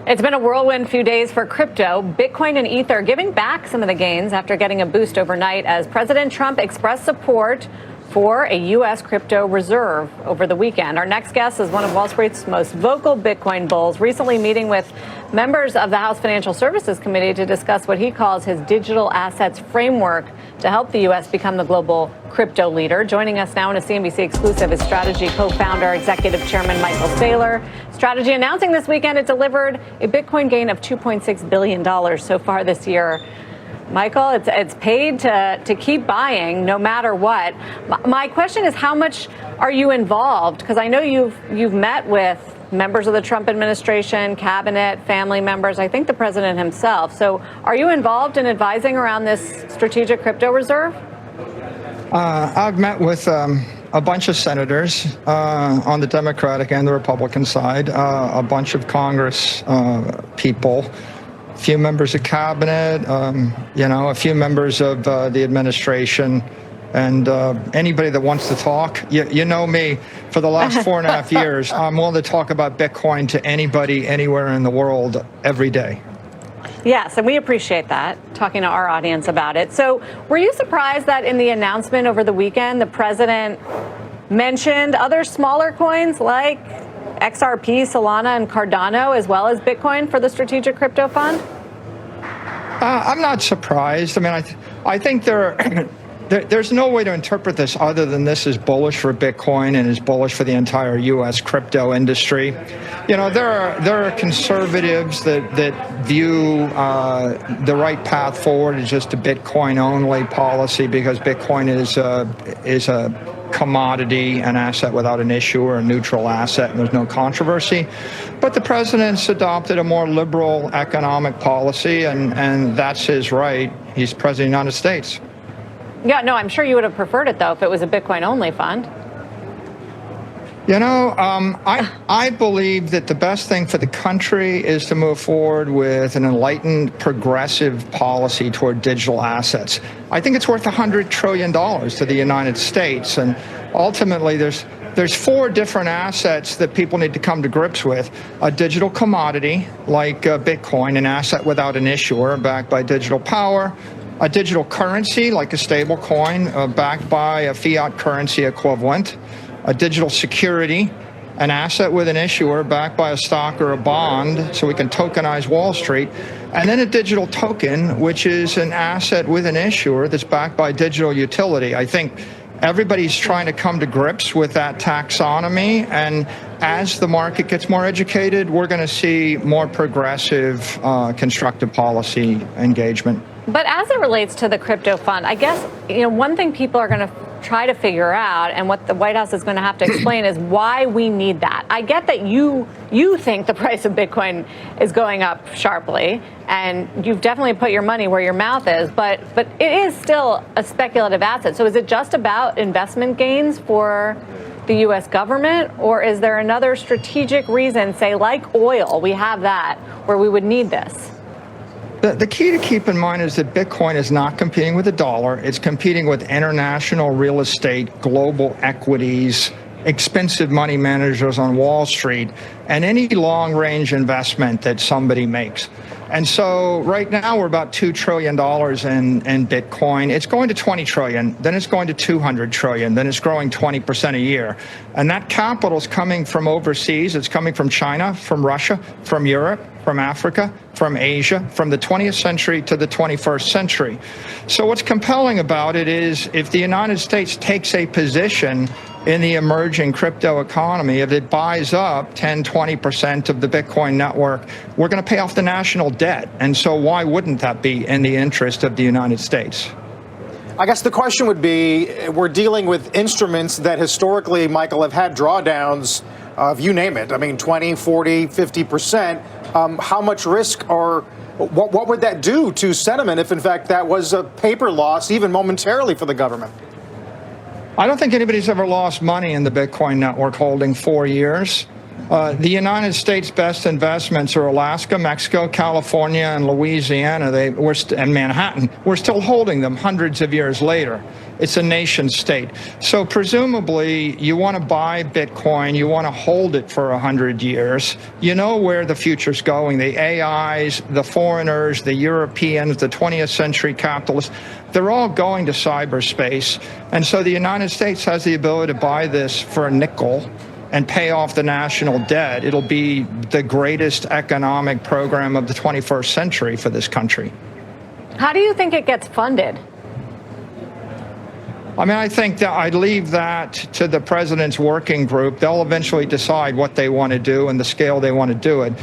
It's been a whirlwind few days for crypto. Bitcoin and Ether giving back some of the gains after getting a boost overnight as President Trump expressed support for a U.S. crypto reserve over the weekend. Our next guest is one of Wall Street's most vocal Bitcoin bulls, recently meeting with members of the House Financial Services Committee to discuss what he calls his digital assets framework to help the U.S. become the global crypto leader. Joining us now in a CNBC exclusive is Strategy co-founder, executive chairman Michael Saylor. Strategy announcing this weekend it delivered a Bitcoin gain of $2.6 billion so far this year. Michael, it's paid to keep buying no matter what. My question is, how much are you involved? Because I know you've met with members of the Trump administration, cabinet, family members, I think the president himself. So are you involved in advising around this strategic crypto reserve? I've met with a bunch of senators on the Democratic and the Republican side, a bunch of Congress people, a few members of cabinet, a few members of the administration, and anybody that wants to talk. You know me, for the last 4.5 years, I'm willing to talk about Bitcoin to anybody, anywhere in the world, every day. Yes, and we appreciate that, talking to our audience about it. So were you surprised that in the announcement over the weekend, the president mentioned other smaller coins like XRP, Solana, and Cardano, as well as Bitcoin for the strategic crypto fund? I'm not surprised. I mean, I think there's no way to interpret this other than this is bullish for Bitcoin and is bullish for the entire U.S. crypto industry. You know, there are conservatives that view the right path forward as just a Bitcoin-only policy because Bitcoin is a commodity, an asset without an issuer, a neutral asset, and there's no controversy. But the president's adopted a more liberal economic policy, and that's his right. He's president of the United States. Yeah, no, I'm sure you would have preferred it, though, if it was a Bitcoin-only fund. You know, I believe that the best thing for the country is to move forward with an enlightened, progressive policy toward digital assets. I think it's worth $100 trillion to the United States, and ultimately there's 4 different assets that people need to come to grips with. A digital commodity like Bitcoin, an asset without an issuer, backed by digital power. A digital currency like a stable coin backed by a fiat currency equivalent. A digital security, an asset with an issuer backed by a stock or a bond so we can tokenize Wall Street. And then a digital token, which is an asset with an issuer that's backed by digital utility. I think everybody's trying to come to grips with that taxonomy. And as the market gets more educated, we're going to see more progressive, constructive policy engagement. But as it relates to the crypto fund, I guess, one thing people are going to try to figure out, and what the White House is going to have to explain, is why we need that. I get that you think the price of Bitcoin is going up sharply, and you've definitely put your money where your mouth is, but it is still a speculative asset. So is it just about investment gains for the U.S. government, or is there another strategic reason, say like oil, we have that, where we would need this? The key to keep in mind is that Bitcoin is not competing with the dollar. It's competing with international real estate, global equities, expensive money managers on Wall Street, and any long-range investment that somebody makes. And so right now we're about $2 trillion in Bitcoin. It's going to 20 trillion, then it's going to 200 trillion, then it's growing 20% a year. And that capital is coming from overseas. It's coming from China, from Russia, from Europe, from Africa, from Asia, from the 20th century to the 21st century. So what's compelling about it is if the United States takes a position in the emerging crypto economy, if it buys up 10, 20% of the Bitcoin network, we're going to pay off the national debt. And so why wouldn't that be in the interest of the United States? I guess the question would be, we're dealing with instruments that historically, Michael, have had drawdowns of you name it. I mean, 20, 40, 50%. How much risk or what would that do to sentiment if, in fact, that was a paper loss, even momentarily, for the government? I don't think anybody's ever lost money in the Bitcoin network holding 4 years. The United States' best investments are Alaska, Mexico, California, and Louisiana, and Manhattan. We're still holding them hundreds of years later. It's a nation state. So presumably, you want to buy Bitcoin, you want to hold it for 100 years. You know where the future's going. The AIs, the foreigners, the Europeans, the 20th century capitalists, they're all going to cyberspace. And so the United States has the ability to buy this for a nickel and pay off the national debt. It'll be the greatest economic program of the 21st century for this country. How do you think it gets funded? I mean, I think that I'd leave that to the president's working group. They'll eventually decide what they want to do and the scale they want to do it.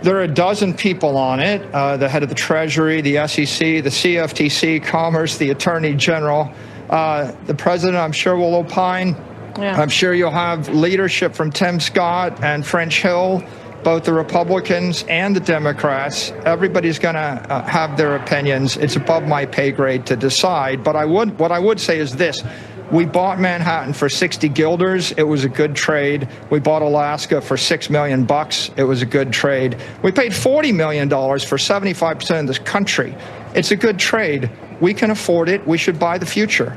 There are a dozen people on it, the head of the Treasury, the SEC, the CFTC, Commerce, the Attorney General. The president, I'm sure, will opine. Yeah. I'm sure you'll have leadership from Tim Scott and French Hill, both the Republicans and the Democrats. Everybody's going to have their opinions. It's above my pay grade to decide. But what I would say is this. We bought Manhattan for 60 guilders. It was a good trade. We bought Alaska for $6 million. It was a good trade. We paid $40 million for 75% of this country. It's a good trade. We can afford it. We should buy the future.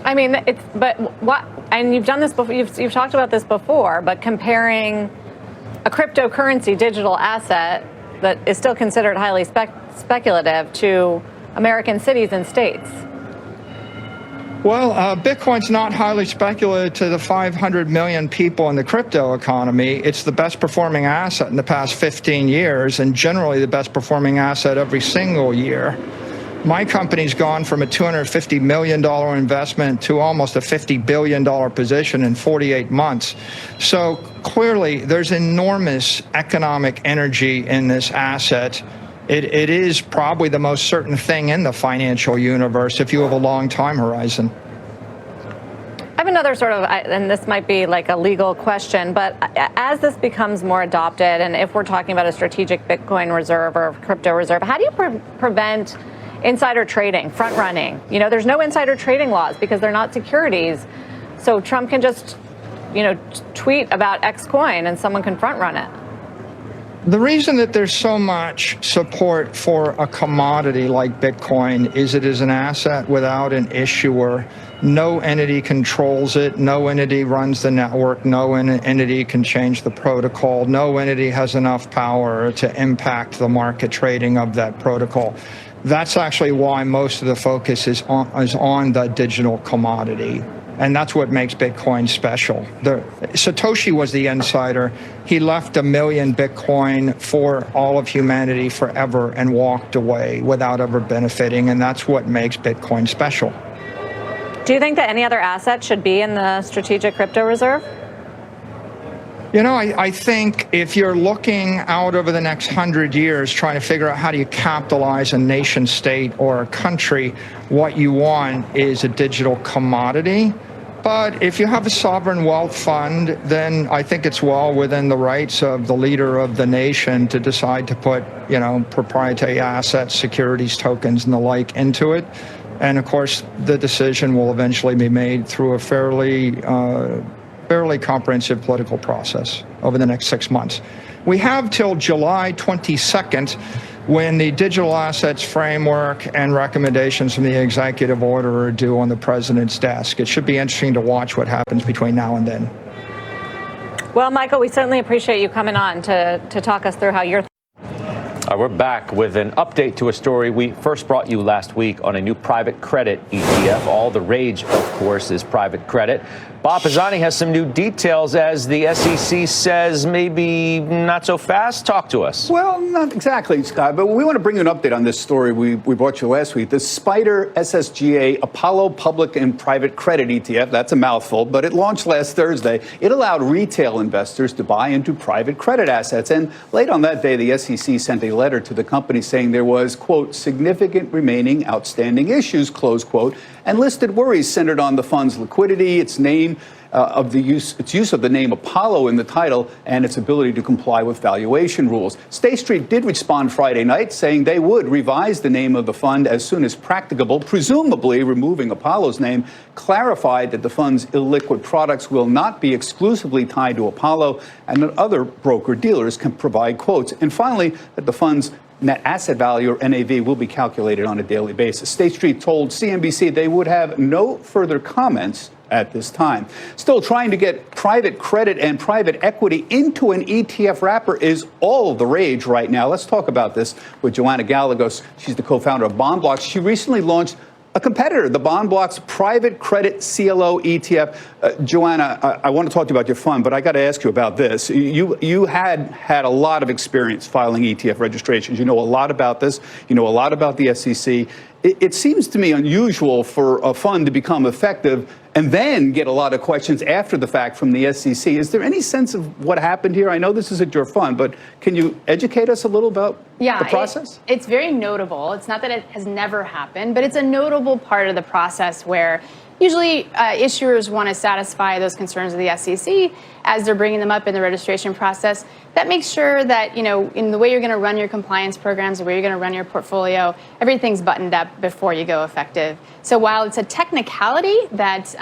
I mean, but what? And you've done this before. You've talked about this before. But comparing a cryptocurrency digital asset that is still considered highly speculative to American cities and states. Well, Bitcoin's not highly speculative to the 500 million people in the crypto economy. It's the best performing asset in the past 15 years, and generally the best performing asset every single year. My company's gone from a $250 million investment to almost a $50 billion position in 48 months. So clearly, there's enormous economic energy in this asset. It is probably the most certain thing in the financial universe if you have a long time horizon. I have another sort of, and this might be like a legal question, but as this becomes more adopted, and if we're talking about a strategic Bitcoin reserve or crypto reserve, how do you prevent insider trading, front running? You know, there's no insider trading laws because they're not securities. So Trump can just, tweet about X coin and someone can front run it. The reason that there's so much support for a commodity like Bitcoin is it is an asset without an issuer. No entity controls it. No entity runs the network. No entity can change the protocol. No entity has enough power to impact the market trading of that protocol. That's actually why most of the focus is on the digital commodity. And that's what makes Bitcoin special. Satoshi was the insider. He left 1 million Bitcoin for all of humanity forever and walked away without ever benefiting. And that's what makes Bitcoin special. Do you think that any other asset should be in the strategic crypto reserve? I think if you're looking out over the next 100 years, trying to figure out how do you capitalize a nation state or a country, what you want is a digital commodity. But if you have a sovereign wealth fund, then I think it's well within the rights of the leader of the nation to decide to put, proprietary assets, securities, tokens, and the like into it. And of course, the decision will eventually be made through a fairly comprehensive political process over the next 6 months. We have till July 22nd when the digital assets framework and recommendations from the executive order are due on the president's desk. It should be interesting to watch what happens between now and then. Well, Michael, we certainly appreciate you coming on to talk us through how you're we're back with an update to a story we first brought you last week on a new private credit ETF. All the rage, of course, is private credit. Bob Pisani has some new details as the SEC says maybe not so fast. Talk to us. Well, not exactly, Scott, but we want to bring you an update on this story we brought you last week. The SPDR SSGA Apollo Public and Private Credit ETF, that's a mouthful, but it launched last Thursday. It allowed retail investors to buy into private credit assets. And late on that day, the SEC sent a letter to the company saying there was, quote, significant remaining outstanding issues, close quote, and listed worries centered on the fund's liquidity, its name, of its use of the name Apollo in the title and its ability to comply with valuation rules. State Street did respond Friday night, saying they would revise the name of the fund as soon as practicable, presumably removing Apollo's name, clarified that the fund's illiquid products will not be exclusively tied to Apollo and that other broker-dealers can provide quotes. And finally, that the fund's net asset value, or NAV, will be calculated on a daily basis. State Street told CNBC they would have no further comments at this time. Still, trying to get private credit and private equity into an ETF wrapper is all the rage right now. Let's talk about this with Joanna Gallegos. She's the co-founder of BondBlocks. She recently launched a competitor, the BondBlocks Private Credit CLO ETF. Joanna, I want to talk to you about your fund, but I got to ask you about this. You had a lot of experience filing ETF registrations. You know a lot about this. You know a lot about the SEC. It seems to me unusual for a fund to become effective and then get a lot of questions after the fact from the SEC. Is there any sense of what happened here? I know this isn't your fund, but can you educate us a little about the process? It's very notable. It's not that it has never happened, but it's a notable part of the process where usually issuers want to satisfy those concerns of the SEC as they're bringing them up in the registration process. That makes sure that, you know, in the way you're going to run your compliance programs, the way you're going to run your portfolio, everything's buttoned up before you go effective. So while it's a technicality that,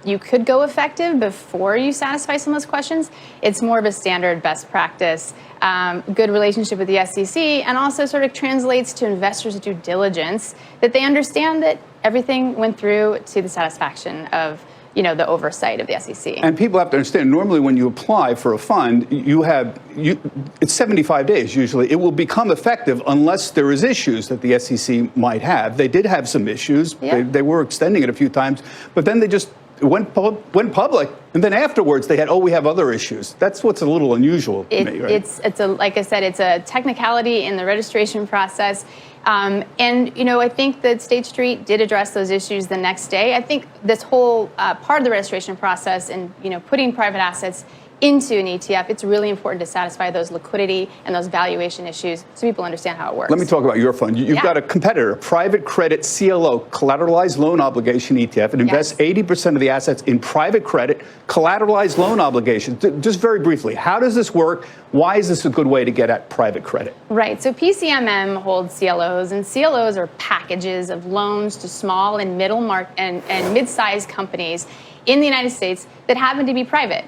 you could go effective before you satisfy some of those questions, it's more of a standard best practice, good relationship with the SEC, and also sort of translates to investors' due diligence that they understand that everything went through to the satisfaction of the oversight of the SEC. And people have to understand, normally when you apply for a fund, it's 75 days usually. It will become effective unless there is issues that the SEC might have. They did have some issues. Yeah. They were extending it a few times, but then they just went public, and then afterwards they had, we have other issues. That's what's a little unusual to me, right? Like I said, it's a technicality in the registration process. I think that State Street did address those issues the next day. I think this whole part of the registration process and, putting private assets into an ETF, it's really important to satisfy those liquidity and those valuation issues so people understand how it works. Let me talk about your fund. You've got a competitor, Private Credit CLO, Collateralized Loan Obligation ETF. It invests 80% of the assets in private credit, collateralized loan obligations. Just very briefly, how does this work? Why is this a good way to get at private credit? Right. So PCMM holds CLOs, and CLOs are packages of loans to small and mid-sized companies in the United States that happen to be private.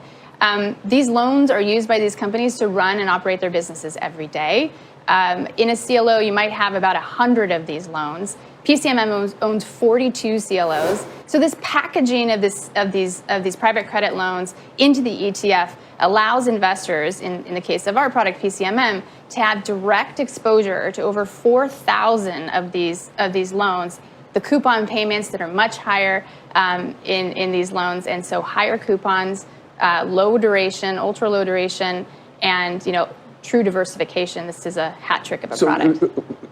These loans are used by these companies to run and operate their businesses every day. In a CLO, you might have about 100 of these loans. PCMM owns 42 CLOs. So this packaging of these private credit loans into the ETF allows investors, in the case of our product PCMM, to have direct exposure to over 4,000 of these loans. The coupon payments that are much higher in these loans, and so higher coupons. Low duration, ultra low duration, and true diversification. This is a hat trick of a product.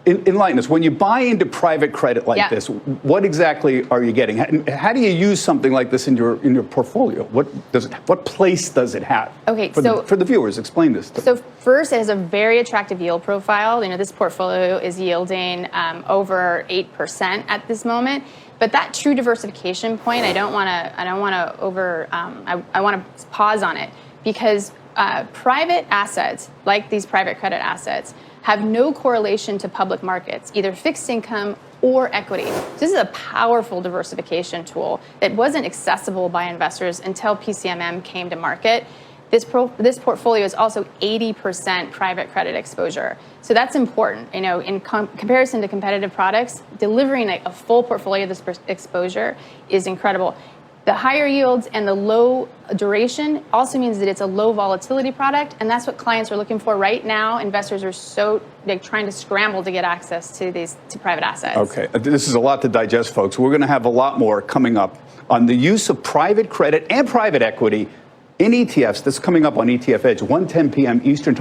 Enlighten us. When you buy into private credit like this, what exactly are you getting? How do you use something like this in your portfolio? What place does it have? Okay, for the viewers, explain this to them. So first, it has a very attractive yield profile. This portfolio is yielding over 8% at this moment. But that true diversification point, I want to pause on it, because private assets, like these private credit assets, have no correlation to public markets, either fixed income or equity. So this is a powerful diversification tool that wasn't accessible by investors until PCMM came to market. This portfolio is also 80% private credit exposure. So that's important. In comparison to competitive products, delivering a full portfolio of this exposure is incredible. The higher yields and the low duration also means that it's a low volatility product, and that's what clients are looking for right now. Investors are trying to scramble to get access to private assets. Okay, this is a lot to digest, folks. We're going to have a lot more coming up on the use of private credit and private equity in ETFs. That's coming up on ETF Edge, 1:10 p.m. Eastern Time.